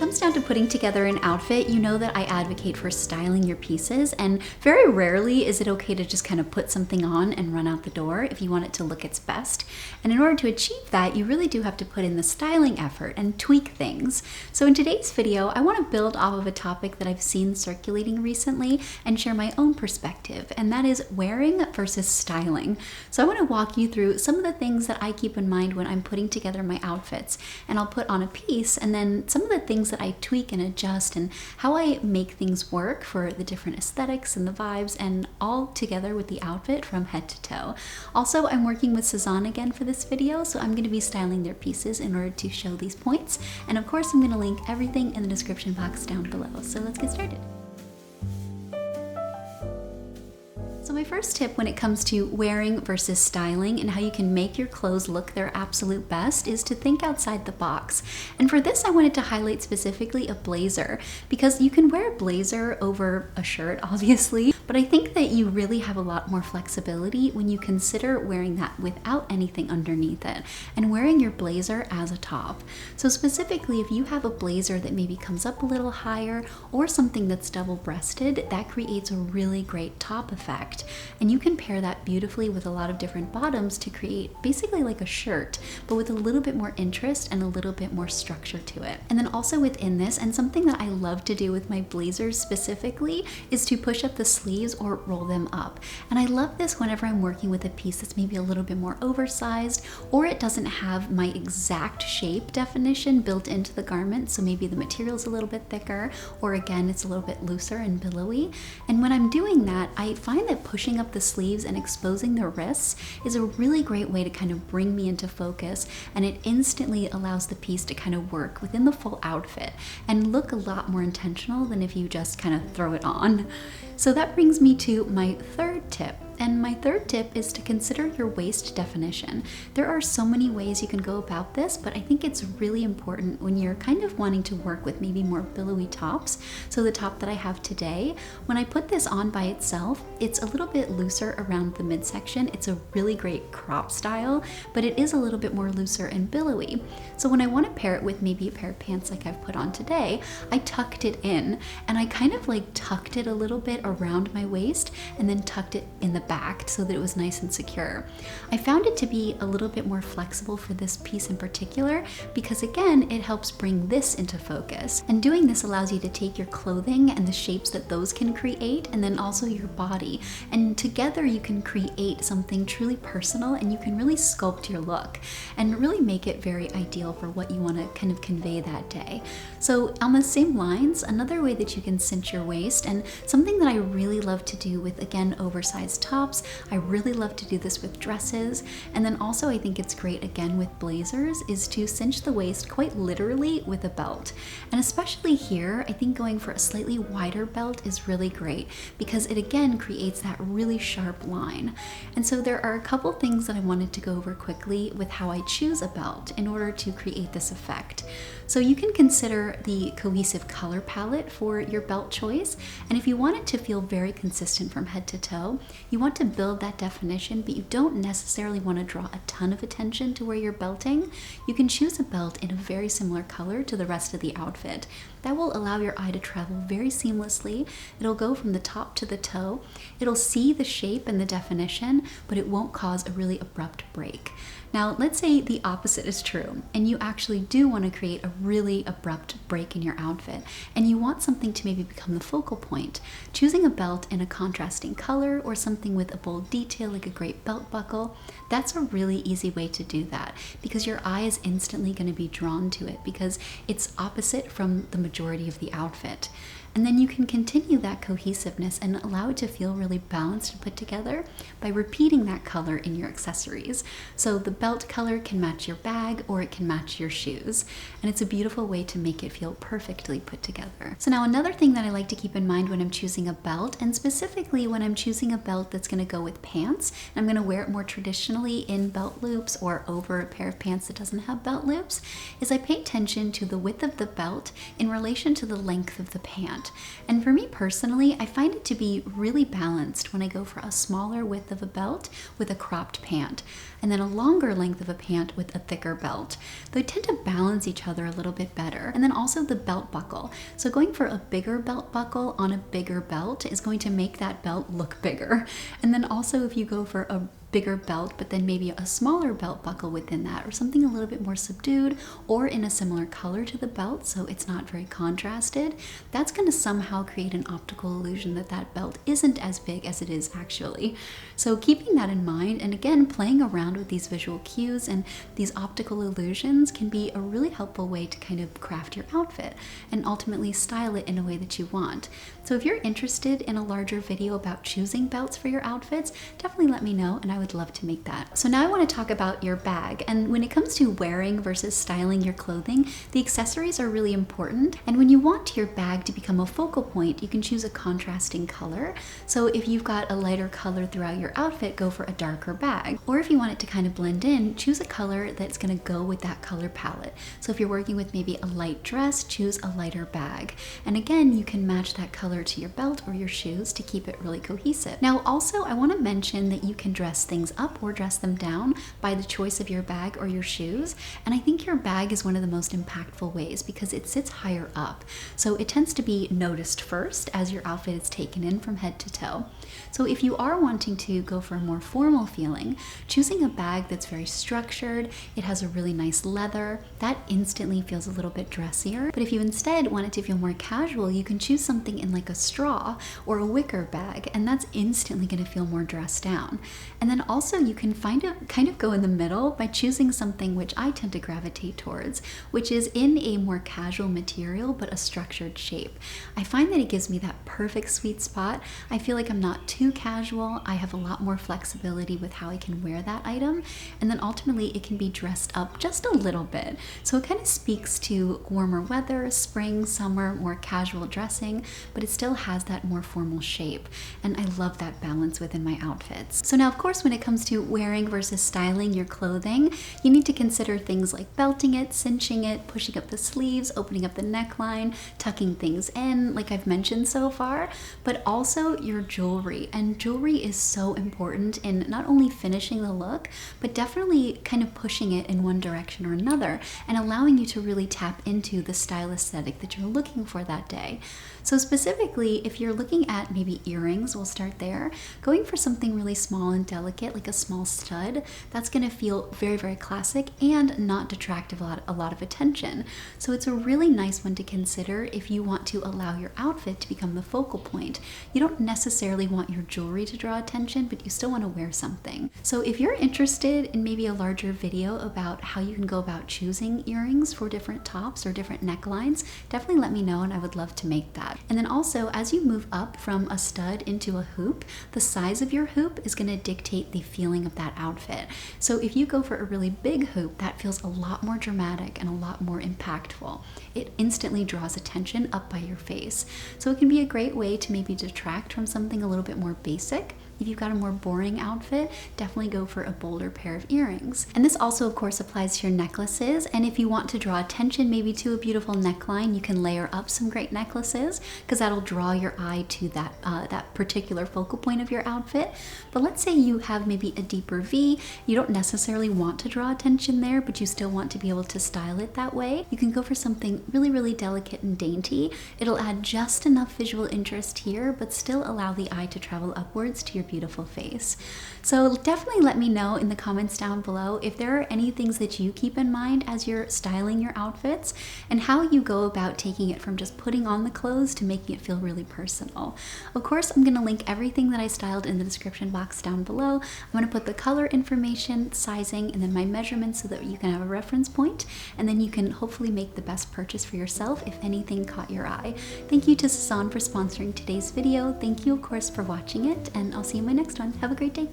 comes down to putting together an outfit, you know that I advocate for styling your pieces, and very rarely is it okay to just kind of put something on and run out the door if you want it to look its best. And in order to achieve that, you really do have to put in the styling effort and tweak things. So in today's video, I want to build off of a topic that I've seen circulating recently and share my own perspective, and that is wearing versus styling. So I want to walk you through some of the things that I keep in mind when I'm putting together my outfits, and I'll put on a piece, and then some of the things that I tweak and adjust and how I make things work for the different aesthetics and the vibes, and all together with the outfit from head to toe. Also, I'm working with Sezane again for this video, so I'm going to be styling their pieces in order to show these points. And of course, I'm going to link everything in the description box down below. So let's get started. So my first tip when it comes to wearing versus styling and how you can make your clothes look their absolute best is to think outside the box. And for this, I wanted to highlight specifically a blazer, because you can wear a blazer over a shirt, obviously, but I think that you really have a lot more flexibility when you consider wearing that without anything underneath it and wearing your blazer as a top. So specifically, if you have a blazer that maybe comes up a little higher or something that's double-breasted, that creates a really great top effect. And you can pair that beautifully with a lot of different bottoms to create basically like a shirt, but with a little bit more interest and a little bit more structure to it. And then also within this, and something that I love to do with my blazers specifically, is to push up the sleeves or roll them up. And I love this whenever I'm working with a piece that's maybe a little bit more oversized, or it doesn't have my exact shape definition built into the garment, so maybe the material's a little bit thicker, or again, it's a little bit looser and billowy. And when I'm doing that, I find that pushing up the sleeves and exposing the wrists is a really great way to kind of bring me into focus, and it instantly allows the piece to kind of work within the full outfit and look a lot more intentional than if you just kind of throw it on. So that brings me to my third tip. And my third tip is to consider your waist definition. There are so many ways you can go about this, but I think it's really important when you're kind of wanting to work with maybe more billowy tops. So the top that I have today, when I put this on by itself, it's a little bit looser around the midsection. It's a really great crop style, but it is a little bit more looser and billowy. So when I want to pair it with maybe a pair of pants like I've put on today, I tucked it in, and I kind of like tucked it a little bit around my waist and then tucked it in the back so that it was nice and secure. I found it to be a little bit more flexible for this piece in particular because, again, it helps bring this into focus. And doing this allows you to take your clothing and the shapes that those can create, and then also your body, and together you can create something truly personal, and you can really sculpt your look and really make it very ideal for what you want to kind of convey that day. So on the same lines, another way that you can cinch your waist, and something that I really love to do with, again, oversized tops, I really love to do this with dresses, and then also I think it's great again with blazers, is to cinch the waist quite literally with a belt. And especially here, I think going for a slightly wider belt is really great because it again creates that really sharp line. And so there are a couple things that I wanted to go over quickly with how I choose a belt in order to create this effect. So you can consider the cohesive color palette for your belt choice, and if you want it to feel very consistent from head to toe, you want to build that definition, but you don't necessarily want to draw a ton of attention to where you're belting. You can choose a belt in a very similar color to the rest of the outfit. That will allow your eye to travel very seamlessly. It'll go from the top to the toe. It'll see the shape and the definition, but it won't cause a really abrupt break. Now, let's say the opposite is true, and you actually do want to create a really abrupt break in your outfit, and you want something to maybe become the focal point. Choosing a belt in a contrasting color or something with a bold detail like a great belt buckle, that's a really easy way to do that because your eye is instantly going to be drawn to it because it's opposite from the majority of the outfit. And then you can continue that cohesiveness and allow it to feel really balanced and put together by repeating that color in your accessories. So the belt color can match your bag or it can match your shoes. And it's a beautiful way to make it feel perfectly put together. So now another thing that I like to keep in mind when I'm choosing a belt, and specifically when I'm choosing a belt that's going to go with pants, and I'm going to wear it more traditionally in belt loops or over a pair of pants that doesn't have belt loops, is I pay attention to the width of the belt in relation to the length of the pant. pant. And for me personally, I find it to be really balanced when I go for a smaller width of a belt with a cropped pant, and then a longer length of a pant with a thicker belt. They tend to balance each other a little bit better. And then also the belt buckle. So going for a bigger belt buckle on a bigger belt is going to make that belt look bigger. And then also if you go for a bigger belt, but then maybe a smaller belt buckle within that, or something a little bit more subdued or in a similar color to the belt, so it's not very contrasted, that's going to somehow create an optical illusion that that belt isn't as big as it is actually. So keeping that in mind, and again, playing around with these visual cues and these optical illusions can be a really helpful way to kind of craft your outfit and ultimately style it in a way that you want. So if you're interested in a larger video about choosing belts for your outfits, definitely let me know and I would love to make that. So now I want to talk about your bag. And when it comes to wearing versus styling your clothing, the accessories are really important. And when you want your bag to become a focal point, you can choose a contrasting color. So if you've got a lighter color throughout your outfit, go for a darker bag. Or if you want it to kind of blend in, choose a color that's going to go with that color palette. So if you're working with maybe a light dress, choose a lighter bag. And again, you can match that color to your belt or your shoes to keep it really cohesive. Now also, I want to mention that you can dress things up or dress them down by the choice of your bag or your shoes. And I think your bag is one of the most impactful ways because it sits higher up. So it tends to be noticed first as your outfit is taken in from head to toe. So if you are wanting to go for a more formal feeling, choosing a bag that's very structured, it has a really nice leather, that instantly feels a little bit dressier. But if you instead want it to feel more casual, you can choose something in like a straw or a wicker bag, and that's instantly going to feel more dressed down. And then also you can kind of go in the middle by choosing something which I tend to gravitate towards, which is in a more casual material but a structured shape. I find that it gives me that perfect sweet spot. I feel like I'm not too casual. I have a lot more flexibility with how I can wear that item, and then ultimately it can be dressed up just a little bit. So it kind of speaks to warmer weather, spring, summer, more casual dressing, but it still has that more formal shape, and I love that balance within my outfits. So now of course when it comes to wearing versus styling your clothing, you need to consider things like belting it, cinching it, pushing up the sleeves, opening up the neckline, tucking things in like I've mentioned so far, but also your jewelry. And jewelry is so important in not only finishing the look, but definitely kind of pushing it in one direction or another and allowing you to really tap into the style aesthetic that you're looking for that day. So specifically, if you're looking at maybe earrings, we'll start there. Going for something really small and delicate, like a small stud, that's gonna feel very, very classic and not detract a lot of attention. So it's a really nice one to consider if you want to allow your outfit to become the focal point. You don't necessarily want your jewelry to draw attention, but you still wanna wear something. So if you're interested in maybe a larger video about how you can go about choosing earrings for different tops or different necklines, definitely let me know and I would love to make that. And then also, as you move up from a stud into a hoop, the size of your hoop is going to dictate the feeling of that outfit. So if you go for a really big hoop, that feels a lot more dramatic and a lot more impactful. It instantly draws attention up by your face. So it can be a great way to maybe detract from something a little bit more basic. If you've got a more boring outfit, definitely go for a bolder pair of earrings. And this also, of course, applies to your necklaces. And if you want to draw attention maybe to a beautiful neckline, you can layer up some great necklaces because that'll draw your eye to that particular focal point of your outfit. But let's say you have maybe a deeper V. You don't necessarily want to draw attention there, but you still want to be able to style it that way. You can go for something really, really delicate and dainty. It'll add just enough visual interest here, but still allow the eye to travel upwards to your beautiful face. So definitely let me know in the comments down below if there are any things that you keep in mind as you're styling your outfits and how you go about taking it from just putting on the clothes to making it feel really personal. Of course, I'm going to link everything that I styled in the description box down below. I'm going to put the color information, sizing, and then my measurements so that you can have a reference point, and then you can hopefully make the best purchase for yourself if anything caught your eye. Thank you to Sezane for sponsoring today's video. Thank you, of course, for watching it, and I'll see you in my next one. Have a great day.